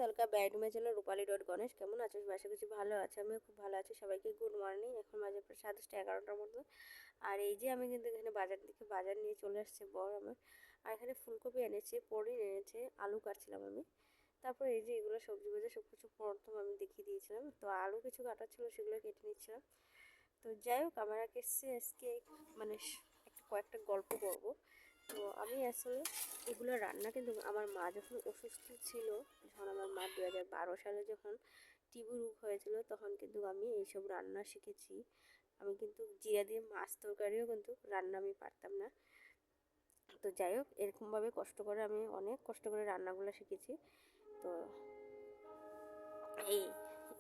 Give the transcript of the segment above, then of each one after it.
হালকা ব্যাডরুমে চলো রূপালী.গণেশ। কেমন আছো? আশা করছি ভালো আছে, আমিও খুব ভালো আছি। সবাইকে গুড মর্নিং। এখন বাজে প্রায় 11:30 মতো। আর এই যে আমি কিন্তু এখানে বাজার নিয়ে চলে আসছে বর আমার। আর এখানে ফুলকপি এনেছে, পনির এনেছে, আলু কাটছিলাম আমি। তারপর এই যে এগুলো সবজি বাজার সব কিছু প্রথম আমি দেখিয়ে দিয়েছিলাম। তো আলু কিছু কাটা ছিল, সেগুলো কেটে নিচ্ছিলাম। তো যাই হোক, আমার কাছে আজকে মানে একটা কয়েকটা গল্প করবো। তো আমি আসলে এগুলো রান্না কিন্তু আমার মা যখন অসুস্থ ছিল, যখন আমার মা 2012 সালে যখন টিবি রোগ হয়েছিল, তখন কিন্তু আমি এইসব রান্না শিখেছি। আমি কিন্তু জিরা দিয়ে মাছ তরকারিও কিন্তু রান্না আমি পারতাম না। তো যাই হোক, এরকমভাবে কষ্ট করে আমি অনেক কষ্ট করে রান্নাগুলো শিখেছি। তো এই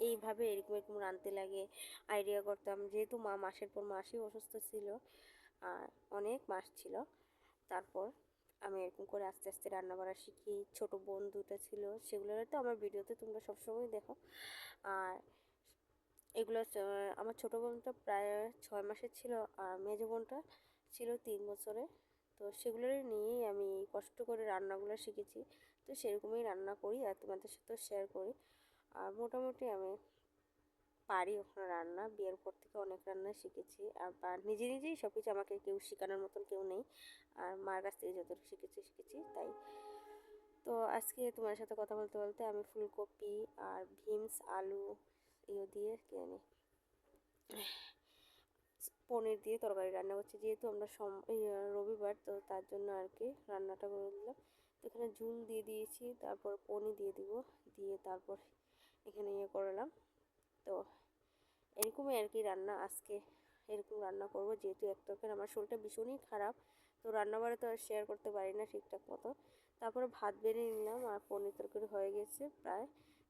এইভাবে এরকম রাঁধতে লাগে আইডিয়া করতাম, যেহেতু মা মাসের পর মাসই অসুস্থ ছিল, আর অনেক মাস ছিল। তারপর আমি এরকম করে আস্তে আস্তে রান্না বান্না শিখি। ছোটো বোন দুটো ছিল, সেগুলো তো আমার ভিডিওতে তোমরা সবসময় দেখো। আর এগুলো আমার ছোটো বোনটা প্রায় 6 মাসের ছিল, আর মেজো বোনটা ছিল 3 বছরে। তো সেগুলোই নিয়েই আমি কষ্ট করে রান্নাগুলো শিখেছি। তো সেরকমই রান্না করি আর তোমাদের সাথেও শেয়ার করি। আর মোটামুটি আমি পারি ওখানে রান্না, বিয়ের পর থেকে অনেক রান্না শিখেছি। আর নিজেই সব কিছু, আমাকে কেউ শেখানোর মতন কেউ নেই। আর মার কাছ থেকে যতটুকু শিখেছি তাই। তো আজকে তোমার সাথে কথা বলতে বলতে আমি ফুলকপি আর বিনস আলু দিয়ে পনির দিয়ে তরকারি রান্না করছি। যেহেতু আমরা রবিবার, তো তার জন্য আর কি রান্নাটা করে দিলাম। তো এখানে ঝুল দিয়ে দিয়েছি, তারপর পনির দিয়ে দিব, দিয়ে তারপর এখানে করলাম। তো এরকমই আর কি রান্না আজকে, এরকম রান্না করব। যেহেতু এক তরকারি আমার শরীরটা ভীষণই খারাপ, তো রান্নাবাড়া তো আর শেয়ার করতে পারি না ঠিকঠাক মতো। তারপরে ভাত বেড়ে নিলাম, আর পনির তরকারি হয়ে গেছে প্রায়।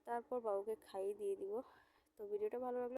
তারপর বাবুকে খাইয়ে দিয়ে দিব। তো ভিডিওটা ভালো লাগলে